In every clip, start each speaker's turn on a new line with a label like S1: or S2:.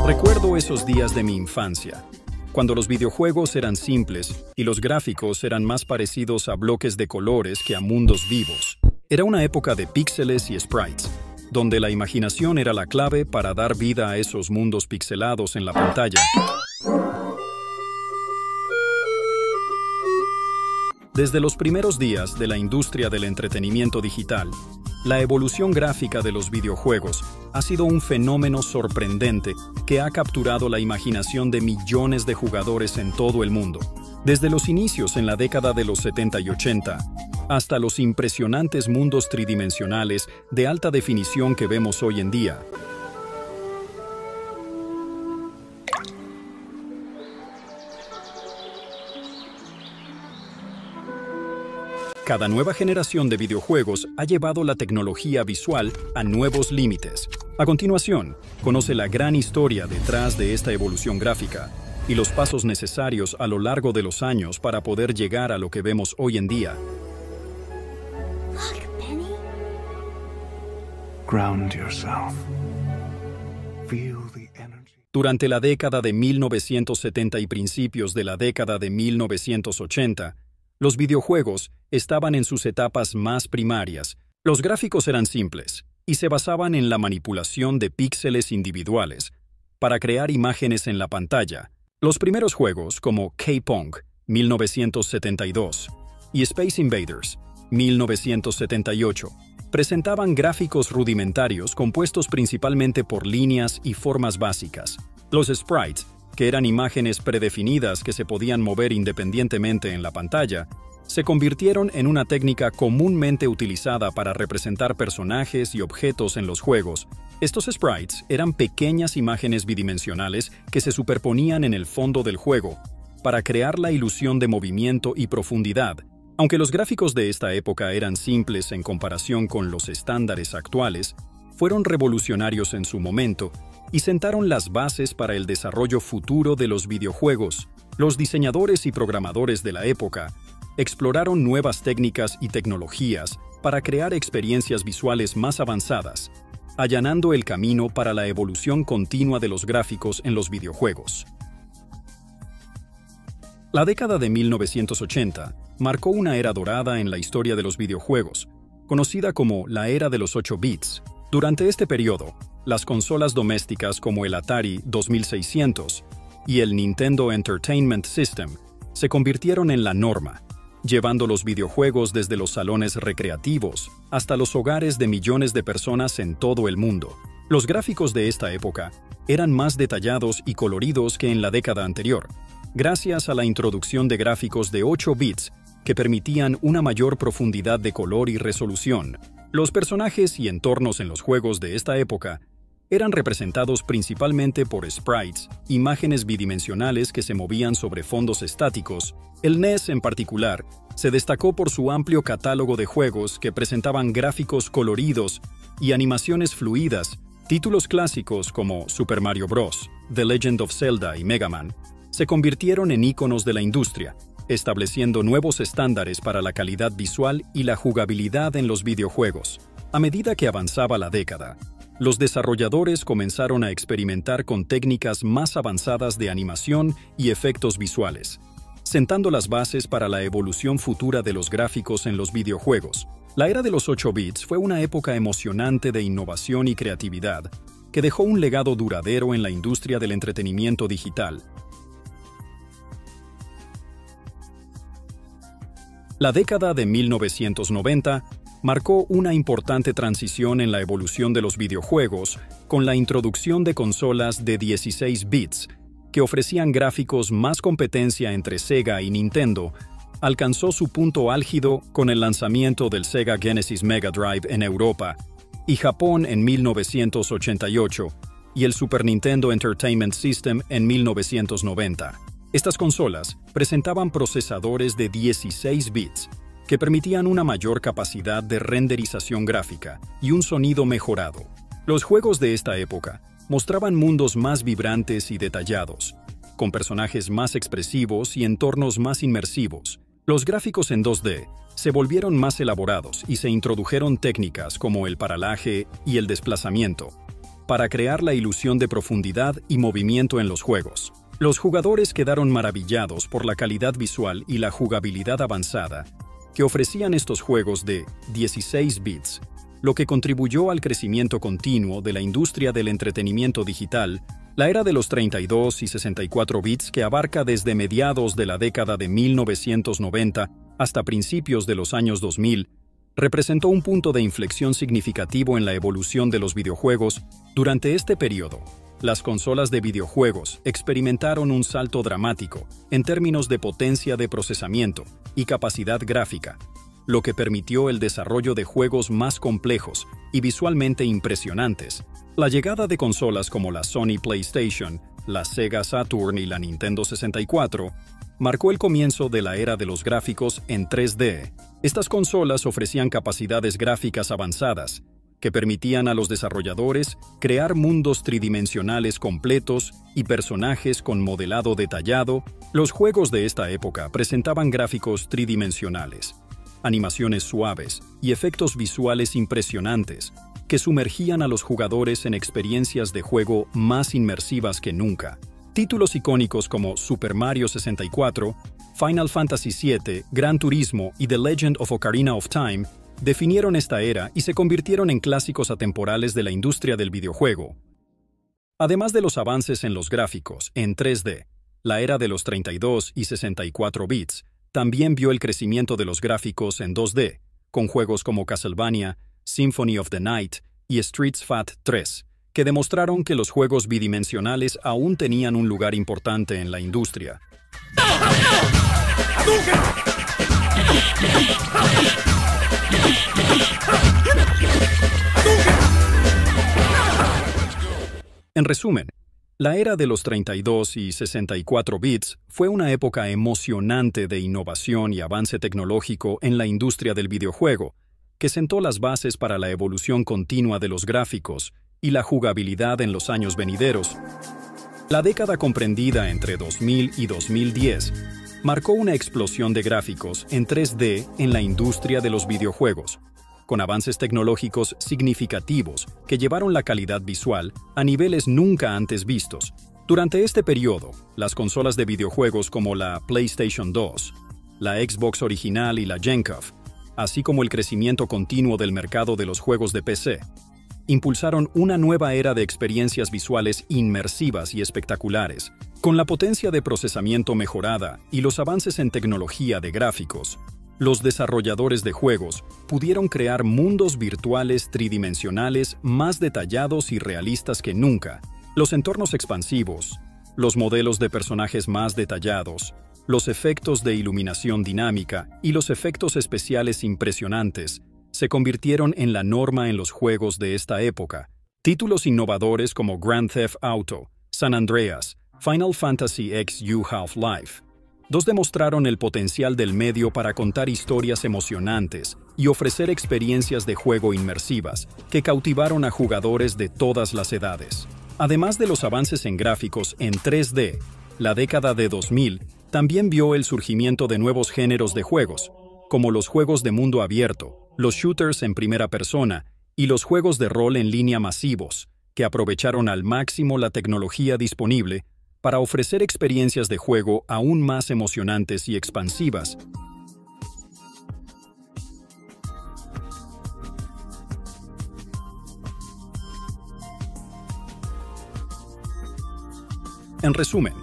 S1: Recuerdo esos días de mi infancia, cuando los videojuegos eran simples y los gráficos eran más parecidos a bloques de colores que a mundos vivos. Era una época de píxeles y sprites, donde la imaginación era la clave para dar vida a esos mundos pixelados en la pantalla. Desde los primeros días de la industria del entretenimiento digital, la evolución gráfica de los videojuegos ha sido un fenómeno sorprendente que ha capturado la imaginación de millones de jugadores en todo el mundo. Desde los inicios en la década de los 70 y 80, hasta los impresionantes mundos tridimensionales de alta definición que vemos hoy en día. Cada nueva generación de videojuegos ha llevado la tecnología visual a nuevos límites. A continuación, conoce la gran historia detrás de esta evolución gráfica y los pasos necesarios a lo largo de los años para poder llegar a lo que vemos hoy en día.
S2: Look, Penny.
S3: Ground yourself. Feel the energy.
S1: Durante la década de 1970 y principios de la década de 1980, los videojuegos estaban en sus etapas más primarias. Los gráficos eran simples y se basaban en la manipulación de píxeles individuales para crear imágenes en la pantalla. Los primeros juegos, como K-Pong, 1972, y Space Invaders, 1978, presentaban gráficos rudimentarios compuestos principalmente por líneas y formas básicas. Los sprites, que eran imágenes predefinidas que se podían mover independientemente en la pantalla, se convirtieron en una técnica comúnmente utilizada para representar personajes y objetos en los juegos. Estos sprites eran pequeñas imágenes bidimensionales que se superponían en el fondo del juego para crear la ilusión de movimiento y profundidad. Aunque los gráficos de esta época eran simples en comparación con los estándares actuales, fueron revolucionarios en su momento y sentaron las bases para el desarrollo futuro de los videojuegos. Los diseñadores y programadores de la época exploraron nuevas técnicas y tecnologías para crear experiencias visuales más avanzadas, allanando el camino para la evolución continua de los gráficos en los videojuegos. La década de 1980 marcó una era dorada en la historia de los videojuegos, conocida como la era de los 8 bits. Durante este periodo, las consolas domésticas como el Atari 2600 y el Nintendo Entertainment System se convirtieron en la norma, llevando los videojuegos desde los salones recreativos hasta los hogares de millones de personas en todo el mundo. Los gráficos de esta época eran más detallados y coloridos que en la década anterior, gracias a la introducción de gráficos de 8 bits que permitían una mayor profundidad de color y resolución. Los personajes y entornos en los juegos de esta época eran representados principalmente por sprites, imágenes bidimensionales que se movían sobre fondos estáticos. El NES, en particular, se destacó por su amplio catálogo de juegos que presentaban gráficos coloridos y animaciones fluidas. Títulos clásicos como Super Mario Bros., The Legend of Zelda y Mega Man se convirtieron en íconos de la industria, estableciendo nuevos estándares para la calidad visual y la jugabilidad en los videojuegos. A medida que avanzaba la década, los desarrolladores comenzaron a experimentar con técnicas más avanzadas de animación y efectos visuales, sentando las bases para la evolución futura de los gráficos en los videojuegos. La era de los 8 bits fue una época emocionante de innovación y creatividad, que dejó un legado duradero en la industria del entretenimiento digital. La década de 1990 marcó una importante transición en la evolución de los videojuegos con la introducción de consolas de 16 bits que ofrecían gráficos más competencia entre Sega y Nintendo. Alcanzó su punto álgido con el lanzamiento del Sega Genesis Mega Drive en Europa y Japón en 1988 y el Super Nintendo Entertainment System en 1990. Estas consolas presentaban procesadores de 16 bits que permitían una mayor capacidad de renderización gráfica y un sonido mejorado. Los juegos de esta época mostraban mundos más vibrantes y detallados, con personajes más expresivos y entornos más inmersivos. Los gráficos en 2D se volvieron más elaborados y se introdujeron técnicas como el paralaje y el desplazamiento, para crear la ilusión de profundidad y movimiento en los juegos. Los jugadores quedaron maravillados por la calidad visual y la jugabilidad avanzada que ofrecían estos juegos de 16 bits, lo que contribuyó al crecimiento continuo de la industria del entretenimiento digital. La era de los 32 y 64 bits, que abarca desde mediados de la década de 1990 hasta principios de los años 2000, representó un punto de inflexión significativo en la evolución de los videojuegos. Durante este periodo, las consolas de videojuegos experimentaron un salto dramático en términos de potencia de procesamiento y capacidad gráfica, lo que permitió el desarrollo de juegos más complejos y visualmente impresionantes. La llegada de consolas como la Sony PlayStation, la Sega Saturn y la Nintendo 64 marcó el comienzo de la era de los gráficos en 3D. Estas consolas ofrecían capacidades gráficas avanzadas que permitían a los desarrolladores crear mundos tridimensionales completos y personajes con modelado detallado. Los juegos de esta época presentaban gráficos tridimensionales, animaciones suaves y efectos visuales impresionantes que sumergían a los jugadores en experiencias de juego más inmersivas que nunca. Títulos icónicos como Super Mario 64, Final Fantasy VII, Gran Turismo y The Legend of Ocarina of Time definieron esta era y se convirtieron en clásicos atemporales de la industria del videojuego. Además de los avances en los gráficos en 3D, la era de los 32 y 64 bits también vio el crecimiento de los gráficos en 2D, con juegos como Castlevania, Symphony of the Night y Street Fighter 3, que demostraron que los juegos bidimensionales aún tenían un lugar importante en la industria. En resumen, la era de los 32 y 64 bits fue una época emocionante de innovación y avance tecnológico en la industria del videojuego, que sentó las bases para la evolución continua de los gráficos y la jugabilidad en los años venideros. La década comprendida entre 2000 y 2010 marcó una explosión de gráficos en 3D en la industria de los videojuegos, con avances tecnológicos significativos que llevaron la calidad visual a niveles nunca antes vistos. Durante este periodo, las consolas de videojuegos como la PlayStation 2, la Xbox original y la GameCube, así como el crecimiento continuo del mercado de los juegos de PC, impulsaron una nueva era de experiencias visuales inmersivas y espectaculares. Con la potencia de procesamiento mejorada y los avances en tecnología de gráficos, los desarrolladores de juegos pudieron crear mundos virtuales tridimensionales más detallados y realistas que nunca. Los entornos expansivos, los modelos de personajes más detallados, los efectos de iluminación dinámica y los efectos especiales impresionantes se convirtieron en la norma en los juegos de esta época. Títulos innovadores como Grand Theft Auto, San Andreas, Final Fantasy XU Half-Life 2 demostraron el potencial del medio para contar historias emocionantes y ofrecer experiencias de juego inmersivas que cautivaron a jugadores de todas las edades. Además de los avances en gráficos en 3D, la década de 2000 también vio el surgimiento de nuevos géneros de juegos, como los juegos de mundo abierto, los shooters en primera persona y los juegos de rol en línea masivos, que aprovecharon al máximo la tecnología disponible para ofrecer experiencias de juego aún más emocionantes y expansivas. En resumen,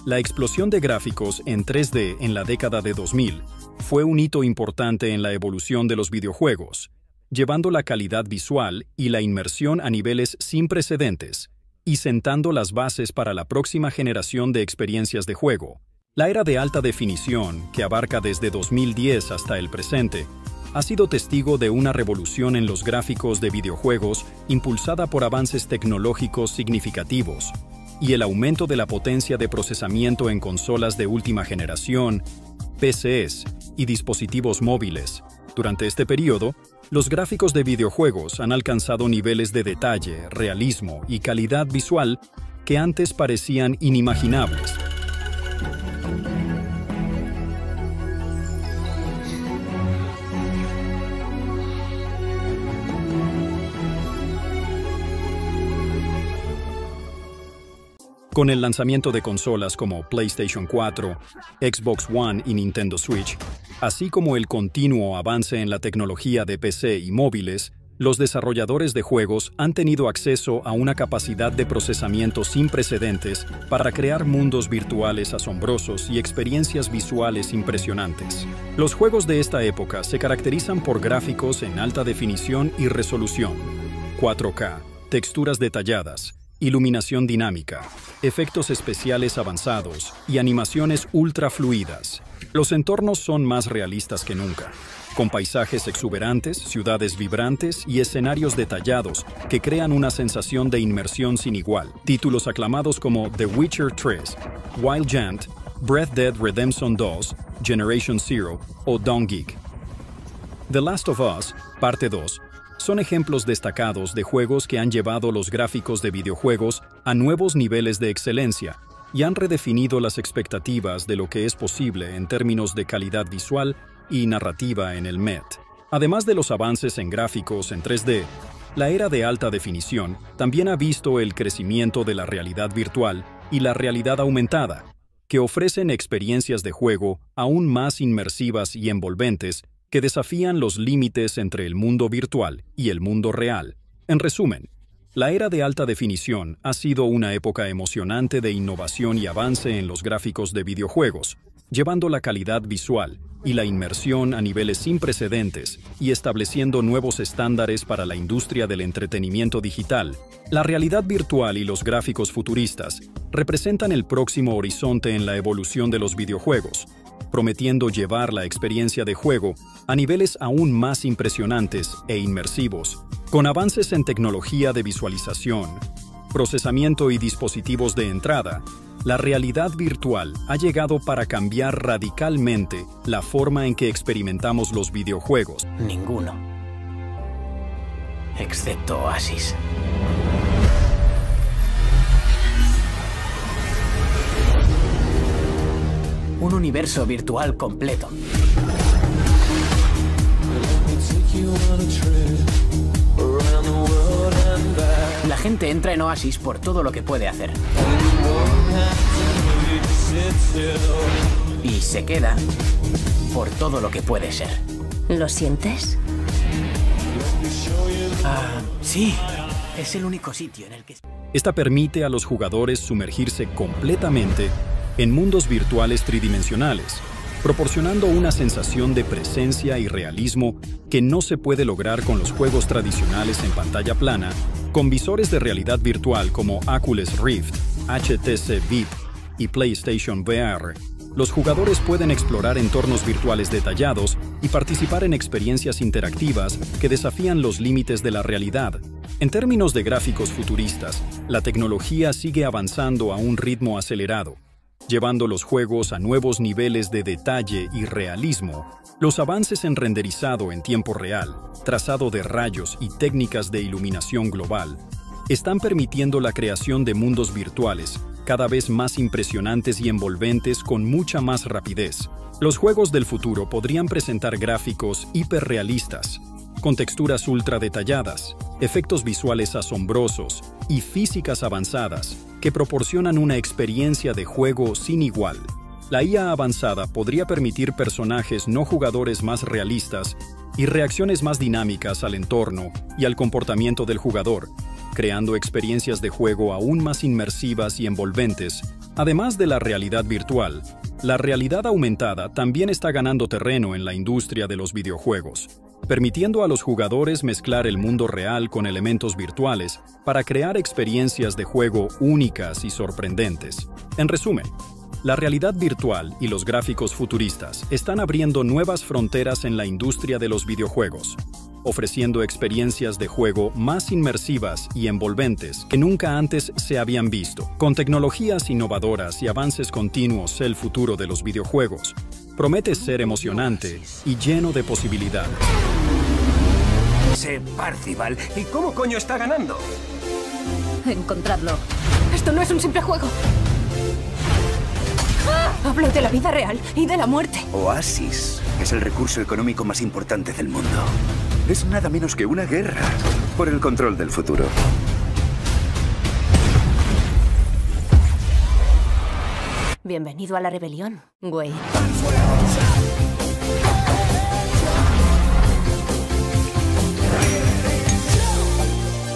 S1: la explosión de gráficos en 3D en la década de 2000 fue un hito importante en la evolución de los videojuegos, llevando la calidad visual y la inmersión a niveles sin precedentes y sentando las bases para la próxima generación de experiencias de juego. La era de alta definición, que abarca desde 2010 hasta el presente, ha sido testigo de una revolución en los gráficos de videojuegos impulsada por avances tecnológicos significativos y el aumento de la potencia de procesamiento en consolas de última generación, PCs y dispositivos móviles. Durante este periodo, los gráficos de videojuegos han alcanzado niveles de detalle, realismo y calidad visual que antes parecían inimaginables. Con el lanzamiento de consolas como PlayStation 4, Xbox One y Nintendo Switch, así como el continuo avance en la tecnología de PC y móviles, los desarrolladores de juegos han tenido acceso a una capacidad de procesamiento sin precedentes para crear mundos virtuales asombrosos y experiencias visuales impresionantes. Los juegos de esta época se caracterizan por gráficos en alta definición y resolución, 4K, texturas detalladas, iluminación dinámica, efectos especiales avanzados y animaciones ultra fluidas. Los entornos son más realistas que nunca, con paisajes exuberantes, ciudades vibrantes y escenarios detallados que crean una sensación de inmersión sin igual. Títulos aclamados como The Witcher 3, Wild Hunt, Red Dead Redemption 2, Generation Zero o Dawn Geek. The Last of Us, Parte 2, son ejemplos destacados de juegos que han llevado los gráficos de videojuegos a nuevos niveles de excelencia y han redefinido las expectativas de lo que es posible en términos de calidad visual y narrativa en el Met. Además de los avances en gráficos en 3D, la era de alta definición también ha visto el crecimiento de la realidad virtual y la realidad aumentada, que ofrecen experiencias de juego aún más inmersivas y envolventes que desafían los límites entre el mundo virtual y el mundo real. En resumen, la era de alta definición ha sido una época emocionante de innovación y avance en los gráficos de videojuegos, llevando la calidad visual y la inmersión a niveles sin precedentes y estableciendo nuevos estándares para la industria del entretenimiento digital. La realidad virtual y los gráficos futuristas representan el próximo horizonte en la evolución de los videojuegos, prometiendo llevar la experiencia de juego a niveles aún más impresionantes e inmersivos. Con avances en tecnología de visualización, procesamiento y dispositivos de entrada, la realidad virtual ha llegado para cambiar radicalmente la forma en que experimentamos los videojuegos.
S2: Ninguno. Excepto Oasis. Un universo virtual completo. La gente entra en Oasis por todo lo que puede hacer. Y se queda por todo lo que puede ser.
S4: ¿Lo sientes?
S2: Sí. Es el único sitio en el que...
S1: Esta permite a los jugadores sumergirse completamente en mundos virtuales tridimensionales, proporcionando una sensación de presencia y realismo que no se puede lograr con los juegos tradicionales en pantalla plana, con visores de realidad virtual como Oculus Rift, HTC Vive y PlayStation VR. Los jugadores pueden explorar entornos virtuales detallados y participar en experiencias interactivas que desafían los límites de la realidad. En términos de gráficos futuristas, la tecnología sigue avanzando a un ritmo acelerado, llevando los juegos a nuevos niveles de detalle y realismo. Los avances en renderizado en tiempo real, trazado de rayos y técnicas de iluminación global están permitiendo la creación de mundos virtuales cada vez más impresionantes y envolventes con mucha más rapidez. Los juegos del futuro podrían presentar gráficos hiperrealistas, con texturas ultra detalladas, efectos visuales asombrosos y físicas avanzadas que proporcionan una experiencia de juego sin igual. La IA avanzada podría permitir personajes no jugadores más realistas y reacciones más dinámicas al entorno y al comportamiento del jugador, creando experiencias de juego aún más inmersivas y envolventes. Además de la realidad virtual, la realidad aumentada también está ganando terreno en la industria de los videojuegos, permitiendo a los jugadores mezclar el mundo real con elementos virtuales para crear experiencias de juego únicas y sorprendentes. En resumen, la realidad virtual y los gráficos futuristas están abriendo nuevas fronteras en la industria de los videojuegos, ofreciendo experiencias de juego más inmersivas y envolventes que nunca antes se habían visto. Con tecnologías innovadoras y avances continuos, el futuro de los videojuegos promete ser emocionante y lleno de posibilidades.
S5: Ese Parcival, ¿y cómo coño está ganando?
S4: Encontradlo. Esto no es un simple juego. Hablo de la vida real y de la muerte.
S6: Oasis es el recurso económico más importante del mundo. Es nada menos que una guerra por el control del futuro.
S4: Bienvenido a la rebelión, güey.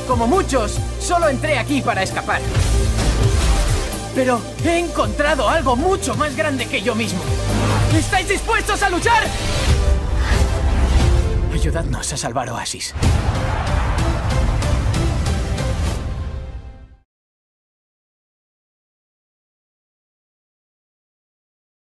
S2: Como muchos, solo entré aquí para escapar. Pero he encontrado algo mucho más grande que yo mismo. ¿Estáis dispuestos a luchar? Ayudadnos a salvar Oasis.